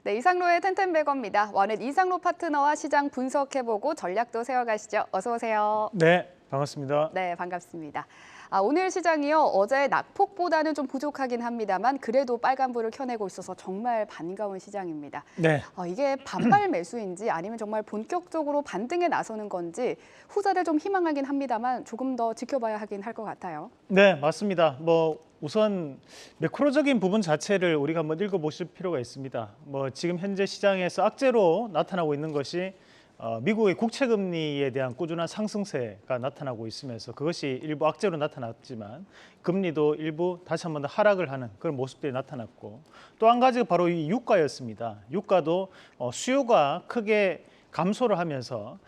네, 이상로의 텐텐베거입니다. 원은 이상로 파트너와 시장 분석해보고 전략도 세워가시죠. 어서 오세요. 네, 반갑습니다. 네, 반갑습니다. 오늘 시장이요. 어제 낙폭보다는 좀 부족하긴 합니다만 그래도 빨간불을 켜내고 있어서 정말 반가운 시장입니다. 네, 이게 반발 매수인지 아니면 정말 본격적으로 반등에 나서는 건지 후자를 좀 희망하긴 합니다만 조금 더 지켜봐야 하긴 할 것 같아요. 네, 맞습니다. 우선 매크로적인 부분 자체를 우리가 한번 읽어보실 필요가 있습니다. 지금 현재 시장에서 악재로 나타나고 있는 것이 미국의 국채금리에 대한 꾸준한 상승세가 나타나고 있으면서 그것이 일부 악재로 나타났지만 금리도 일부 다시 한번 더 하락을 하는 그런 모습들이 나타났고, 또 한 가지가 바로 이 유가였습니다. 유가도 수요가 크게 감소를 하면서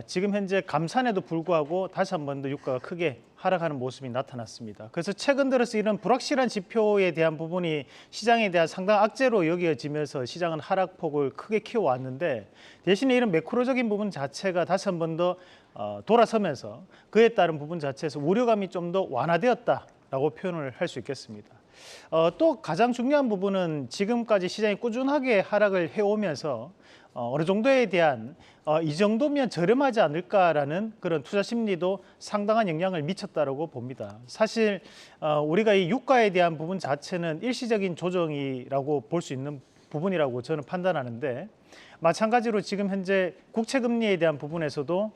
지금 현재 감산에도 불구하고 다시 한번 더 유가가 크게 하락하는 모습이 나타났습니다. 그래서 최근 들어서 이런 불확실한 지표에 대한 부분이 시장에 대한 상당한 악재로 여겨지면서 시장은 하락폭을 크게 키워왔는데, 대신에 이런 매크로적인 부분 자체가 다시 한번 더 돌아서면서 그에 따른 부분 자체에서 우려감이 좀 더 완화되었다라고 표현을 할 수 있겠습니다. 또 가장 중요한 부분은 지금까지 시장이 꾸준하게 하락을 해오면서 어느 정도에 대한 이 정도면 저렴하지 않을까라는 그런 투자 심리도 상당한 영향을 미쳤다고 봅니다. 사실 우리가 이 유가에 대한 부분 자체는 일시적인 조정이라고 볼 수 있는 부분이라고 저는 판단하는데, 마찬가지로 지금 현재 국채금리에 대한 부분에서도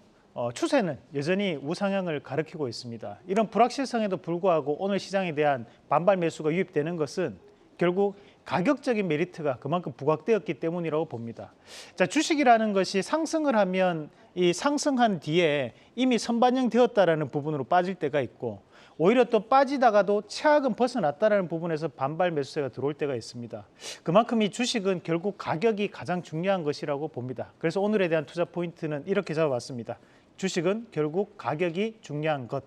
추세는 여전히 우상향을 가리키고 있습니다. 이런 불확실성에도 불구하고 오늘 시장에 대한 반발 매수가 유입되는 것은 결국 가격적인 메리트가 그만큼 부각되었기 때문이라고 봅니다. 자, 주식이라는 것이 상승을 하면 이 상승한 뒤에 이미 선반영되었다라는 부분으로 빠질 때가 있고, 오히려 또 빠지다가도 최악은 벗어났다라는 부분에서 반발 매수세가 들어올 때가 있습니다. 그만큼 이 주식은 결국 가격이 가장 중요한 것이라고 봅니다. 그래서 오늘에 대한 투자 포인트는 이렇게 잡아봤습니다. 주식은 결국 가격이 중요한 것.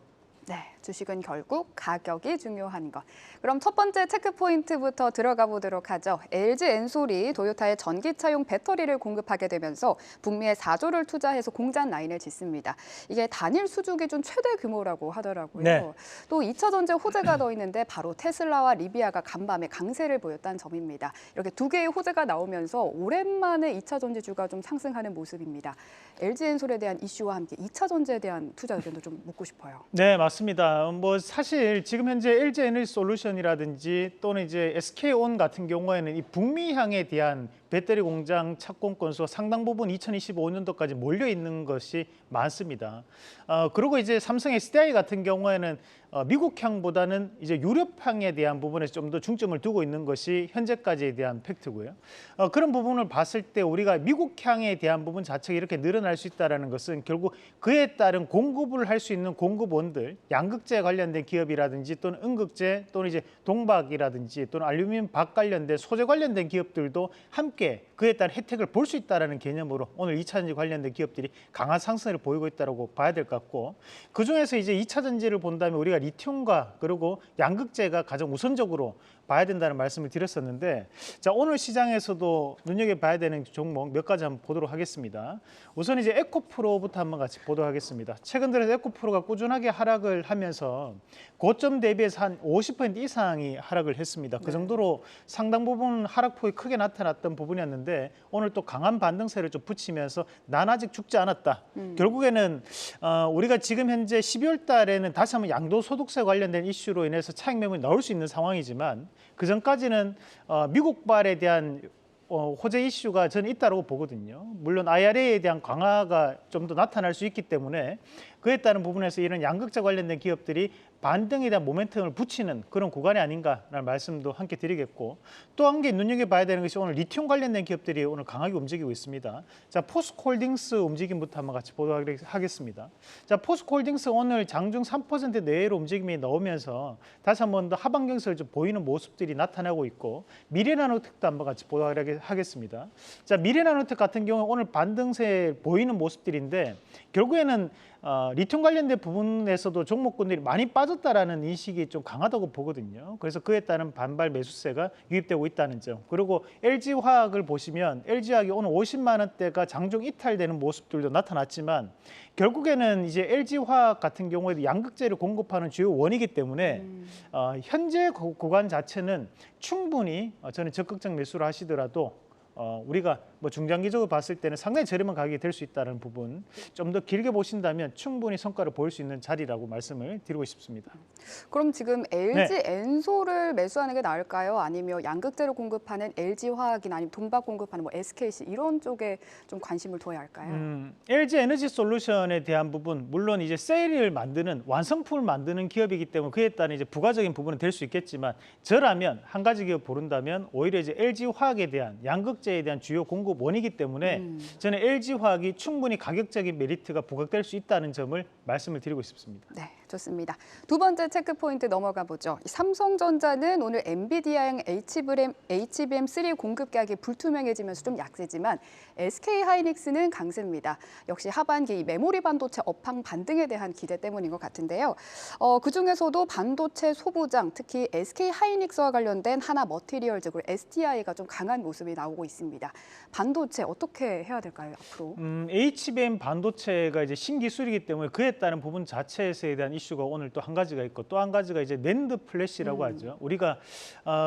네, 주식은 결국 가격이 중요한 것. 그럼 첫 번째 체크 포인트부터 들어가 보도록 하죠. LG 엔솔이 도요타의 전기차용 배터리를 공급하게 되면서 북미에 4조를 투자해서 공장 라인을 짓습니다. 이게 단일 수주 기준 최대 규모라고 하더라고요. 네. 또 2차 전지에 호재가 더 있는데 바로 테슬라와 리비아가 간밤에 강세를 보였다는 점입니다. 이렇게 두 개의 호재가 나오면서 오랜만에 2차 전지주가 좀 상승하는 모습입니다. LG 엔솔에 대한 이슈와 함께 2차 전지에 대한 투자 의견도 좀 묻고 싶어요. 네, 맞습니다. 사실 지금 현재 LG 에너지 솔루션이라든지 또는 이제 SK온 같은 경우에는 이 북미향에 대한 배터리 공장 착공 건수가 상당 부분 2025년도까지 몰려 있는 것이 많습니다. 그리고 이제 삼성 SDI 같은 경우에는 미국향보다는 이제 유럽향에 대한 부분에서 좀 더 중점을 두고 있는 것이 현재까지에 대한 팩트고요. 그런 부분을 봤을 때 우리가 미국향에 대한 부분 자체가 이렇게 늘어날 수 있다는 것은 결국 그에 따른 공급을 할 수 있는 공급원들, 양극재 관련된 기업이라든지 또는 음극재 또는 이제 동박이라든지 또는 알루미늄 박 관련된 소재 관련된 기업들도 함께 그에 따른 혜택을 볼 수 있다는 개념으로 오늘 2차 전지 관련된 기업들이 강한 상승을 보이고 있다고 봐야 될 것 같고, 그중에서 이제 2차 전지를 본다면 우리가 리튬과 그리고 양극재가 가장 우선적으로 봐야 된다는 말씀을 드렸었는데, 자, 오늘 시장에서도 눈여겨봐야 되는 종목 몇 가지 한번 보도록 하겠습니다. 우선 이제 에코프로부터 한번 같이 보도록 하겠습니다. 최근 들어서 에코프로가 꾸준하게 하락을 하면서 고점 대비해서 한 50% 이상이 하락을 했습니다. 그 정도로 상당 부분 하락폭이 크게 나타났던 부분이었는데 오늘 또 강한 반등세를 좀 붙이면서 난 아직 죽지 않았다. 결국에는 우리가 지금 현재 12월 달에는 다시 한번 양도소득세 관련된 이슈로 인해서 차익 매물이 나올 수 있는 상황이지만 그 전까지는 미국발에 대한 호재 이슈가 저는 있다고 보거든요. 물론 IRA에 대한 강화가 좀 더 나타날 수 있기 때문에 그에 따른 부분에서 이런 양극재 관련된 기업들이 반등에 대한 모멘텀을 붙이는 그런 구간이 아닌가라는 말씀도 함께 드리겠고, 또 한 개 눈여겨봐야 되는 것이 오늘 리튬 관련된 기업들이 오늘 강하게 움직이고 있습니다. 자, 포스코홀딩스 움직임부터 한번 같이 보도록 하겠습니다. 자, 포스코홀딩스 오늘 장중 3% 내외로 움직임이 나오면서 다시 한번 더 하반경색을 좀 보이는 모습들이 나타나고 있고, 미래나노텍도 한번 같이 보도록 하겠습니다. 자, 미래나노텍 같은 경우 오늘 반등세 보이는 모습들인데 결국에는 리튬 관련된 부분에서도 종목군들이 많이 빠졌다라는 인식이 좀 강하다고 보거든요. 그래서 그에 따른 반발 매수세가 유입되고 있다는 점. 그리고 LG화학을 보시면 LG화학이 오늘 50만 원대가 장중 이탈되는 모습들도 나타났지만 결국에는 이제 LG화학 같은 경우에도 양극재를 공급하는 주요 원이기 때문에 현재 구간 자체는 충분히 저는 적극적 매수를 하시더라도 우리가 뭐 중장기적으로 봤을 때는 상당히 저렴한 가격이 될 수 있다는 부분 좀 더 길게 보신다면 충분히 성과를 보일 수 있는 자리라고 말씀을 드리고 싶습니다. 그럼 지금 LG 엔솔을 매수하는 게 나을까요? 아니면 양극재를 공급하는 LG화학이나 아니면 동박 공급하는 뭐 SKC 이런 쪽에 좀 관심을 둬야 할까요? LG 에너지 솔루션에 대한 부분, 물론 이제 셀을 만드는 완성품을 만드는 기업이기 때문에 그에 따른 이제 부가적인 부분은 될 수 있겠지만 저라면 한 가지 기업 고른다면 오히려 이제 LG 화학에 대한 양극재에 대한 주요 공급 원이기 때문에 저는 LG 화학이 충분히 가격적인 메리트가 부각될 수 있다는 점을 말씀을 드리고 싶습니다. 네, 좋습니다. 두 번째 체크 포인트 넘어가 보죠. 삼성전자는 오늘 엔비디아형 HBM3 공급 가격이 불투명해지면서 좀 약세지만 SK 하이닉스는 강세입니다. 역시 하반기 이 메모리 반도체 업황 반등에 대한 기대 때문인 것 같은데요. 그 중에서도 반도체 소부장, 특히 SK 하이닉스와 관련된 하나 머티리얼즈 그리고 STI가 좀 강한 모습이 나오고 있습니다. 반도체 어떻게 해야 될까요, 앞으로? HBM 반도체가 이제 신기술이기 때문에 그에 따른 부분 자체에 대한 이슈가 오늘 또 한 가지가 있고 또 한 가지가 이제 낸드 플래시라고 하죠. 우리가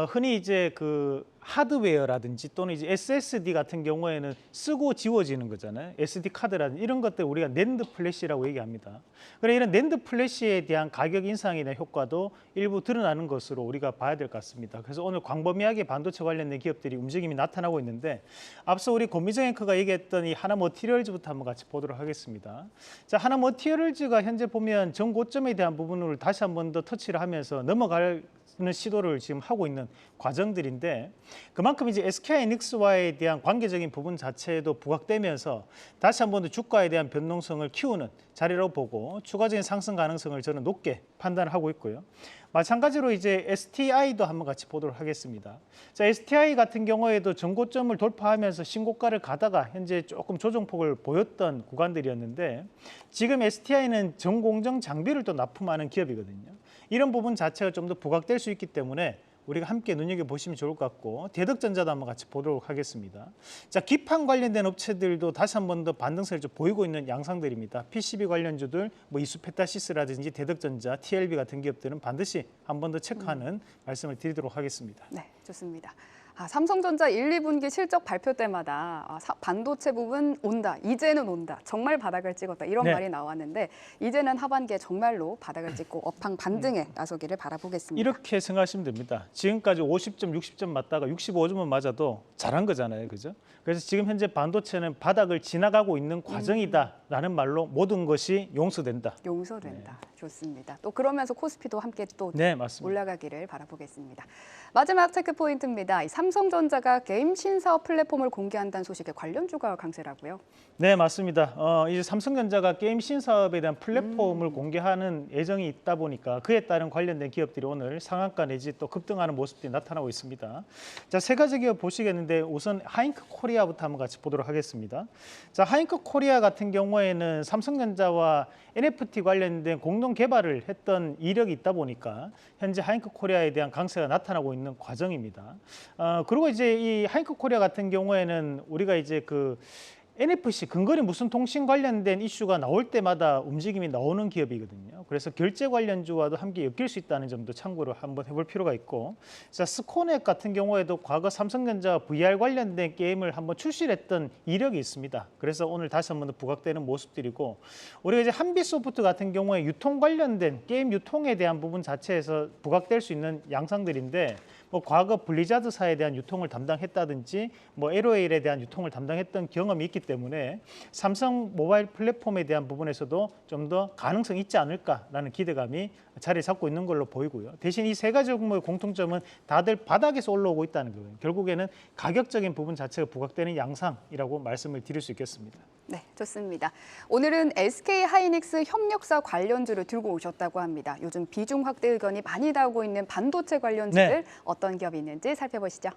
흔히 이제 그 하드웨어라든지 또는 이제 SSD 같은 경우에는 쓰고 지워지는 거잖아요. SD 카드라든지 이런 것들 우리가 낸드 플래시라고 얘기합니다. 그래 이런 낸드 플래시에 대한 가격 인상이나 효과도 일부 드러나는 것으로 우리가 봐야 될 것 같습니다. 그래서 오늘 광범위하게 반도체 관련된 기업들이 움직임이 나타나고 있는데 앞서 우리 권미정 앵커가 얘기했던 이 하나 머티리얼즈부터 한번 같이 보도록 하겠습니다. 자, 하나 머티리얼즈가 현재 보면 전고점에 대한 부분을 다시 한번 더 터치를 하면서 넘어갈 시도를 지금 하고 있는 과정들인데 그만큼 이제 SK하이닉스와에 대한 관계적인 부분 자체도 부각되면서 다시 한번 더 주가에 대한 변동성을 키우는 자리라고 보고 추가적인 상승 가능성을 저는 높게 판단을 하고 있고요. 마찬가지로 이제 STI도 한번 같이 보도록 하겠습니다. 자, STI 같은 경우에도 전고점을 돌파하면서 신고가를 가다가 현재 조금 조정폭을 보였던 구간들이었는데 지금 STI는 전공정 장비를 또 납품하는 기업이거든요. 이런 부분 자체가 좀 더 부각될 수 있기 때문에 우리가 함께 눈여겨보시면 좋을 것 같고 대덕전자도 한번 같이 보도록 하겠습니다. 자, 기판 관련된 업체들도 다시 한번 더 반등세를 좀 보이고 있는 양상들입니다. PCB 관련주들, 뭐 이수페타시스라든지 대덕전자, TLB 같은 기업들은 반드시 한 번 더 체크하는 말씀을 드리도록 하겠습니다. 네, 좋습니다. 삼성전자 1, 2분기 실적 발표 때마다 반도체 부분 온다, 이제는 온다, 정말 바닥을 찍었다 이런 말이 나왔는데 이제는 하반기에 정말로 바닥을 찍고 업황 반등에 나서기를 바라보겠습니다. 이렇게 생각하시면 됩니다. 지금까지 50점, 60점 맞다가 65점만 맞아도 잘한 거잖아요, 그죠? 그래서 지금 현재 반도체는 바닥을 지나가고 있는 과정이다라는 말로 모든 것이 용서된다. 용서된다. 좋습니다. 또 그러면서 코스피도 함께 또 맞습니다. 올라가기를 바라보겠습니다. 마지막 체크 포인트입니다. 삼성전자가 게임 신사업 플랫폼을 공개한다는 소식에 관련주가 강세라고요? 네, 맞습니다. 이제 삼성전자가 게임 신사업에 대한 플랫폼을 공개하는 예정이 있다 보니까 그에 따른 관련된 기업들이 오늘 상한가 내지 또 급등하는 모습들이 나타나고 있습니다. 자, 세 가지 기업 보시겠는데 우선 하잉크 코리아부터 한번 같이 보도록 하겠습니다. 자, 하잉크 코리아 같은 경우에는 삼성전자와 NFT 관련된 공동 개발을 했던 이력이 있다 보니까 현재 하잉크 코리아에 대한 강세가 나타나고 있는 과정입니다. 그리고 이제 이 하잉크 코리아 같은 경우에는 우리가 이제 그 NFC 근거리 무슨 통신 관련된 이슈가 나올 때마다 움직임이 나오는 기업이거든요. 그래서 결제 관련주와도 함께 엮일 수 있다는 점도 참고를 한번 해볼 필요가 있고, 자, 스코넥 같은 경우에도 과거 삼성전자 VR 관련된 게임을 한번 출시를 했던 이력이 있습니다. 그래서 오늘 다시 한번 더 부각되는 모습들이고, 우리가 이제 한빛소프트 같은 경우에 유통 관련된 게임 유통에 대한 부분 자체에서 부각될 수 있는 양상들인데, 뭐 과거 블리자드사에 대한 유통을 담당했다든지 뭐 LOL에 대한 유통을 담당했던 경험이 있기 때문에 삼성 모바일 플랫폼에 대한 부분에서도 좀 더 가능성이 있지 않을까라는 기대감이 자리 잡고 있는 걸로 보이고요. 대신 이 세 가지 종목의 공통점은 다들 바닥에서 올라오고 있다는 거예요. 결국에는 가격적인 부분 자체가 부각되는 양상이라고 말씀을 드릴 수 있겠습니다. 네, 좋습니다. 오늘은 SK 하이닉스 협력사 관련주를 들고 오셨다고 합니다. 요즘 비중 확대 의견이 많이 나오고 있는 반도체 관련주들 어떤 기업이 있는지 살펴보시죠.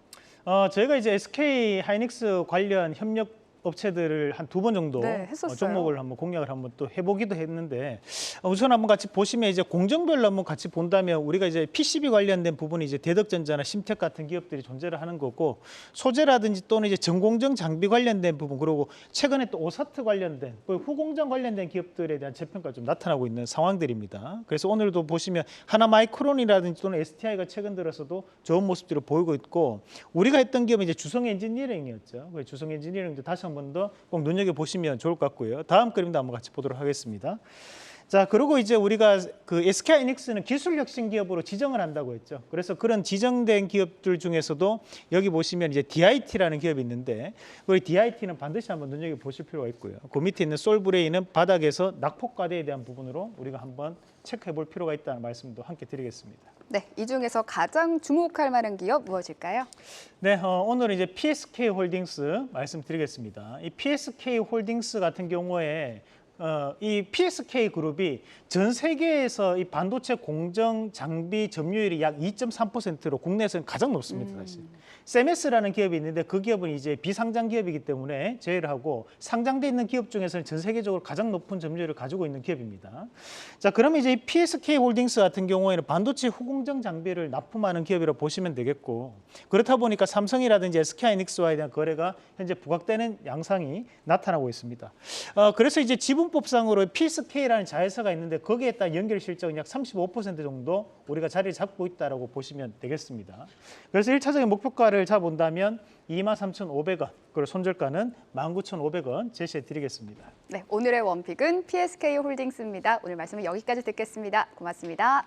저희가 이제 SK 하이닉스 관련 협력 업체들을 한 2번 정도 네, 했었어요. 종목을 한번 공략을 한번 또 해보기도 했는데 우선 한번 같이 보시면 이제 공정별로 한번 같이 본다면 우리가 이제 PCB 관련된 부분이 이제 대덕전자나 심텍 같은 기업들이 존재를 하는 거고 소재라든지 또는 이제 전공정 장비 관련된 부분 그리고 최근에 또 오사트 관련된 후공정 관련된 기업들에 대한 재평가 좀 나타나고 있는 상황들입니다. 그래서 오늘도 보시면 하나마이크론이라든지 또는 STI가 최근 들어서도 좋은 모습들을 보이고 있고 우리가 했던 기업은 이제 주성 엔지니어링이었죠. 주성 엔지니어링도 다시 한 번 더 꼭 눈여겨 보시면 좋을 것 같고요. 다음 그림도 한번 같이 보도록 하겠습니다. 자, 그리고 이제 우리가 그 SK 하이닉스는 기술 혁신 기업으로 지정을 한다고 했죠. 그래서 그런 지정된 기업들 중에서도 여기 보시면 이제 DIT라는 기업이 있는데 우리 DIT는 반드시 한번 눈여겨 보실 필요가 있고요. 그 밑에 있는 솔브레이는 바닥에서 낙폭과대에 대한 부분으로 우리가 한번 체크해 볼 필요가 있다는 말씀도 함께 드리겠습니다. 네, 이 중에서 가장 주목할 만한 기업 무엇일까요? 네, 오늘은 이제 PSK 홀딩스 말씀드리겠습니다. 이 PSK 홀딩스 같은 경우에 이 PSK 그룹이 전 세계에서 이 반도체 공정 장비 점유율이 약 2.3%로 국내에서는 가장 높습니다. 사실. 세메스라는 기업이 있는데 그 기업은 이제 비상장 기업이기 때문에 제외를 하고 상장돼 있는 기업 중에서는 전 세계적으로 가장 높은 점유율을 가지고 있는 기업입니다. 자, 그러면 이제 이 PSK 홀딩스 같은 경우에는 반도체 후공정 장비를 납품하는 기업이라고 보시면 되겠고 그렇다 보니까 삼성이라든지 SK 하이닉스와에 대한 거래가 현재 부각되는 양상이 나타나고 있습니다. 그래서 이제 지분법상으로 PSK라는 자회사가 있는데 거기에 따른 연결 실적은 약 35% 정도 우리가 자리를 잡고 있다라고 보시면 되겠습니다. 그래서 1차적인 목표가를 잡아본다면 23,500원, 그리고 손절가는 19,500원 제시해 드리겠습니다. 네, 오늘의 원픽은 PSK 홀딩스입니다. 오늘 말씀은 여기까지 듣겠습니다. 고맙습니다.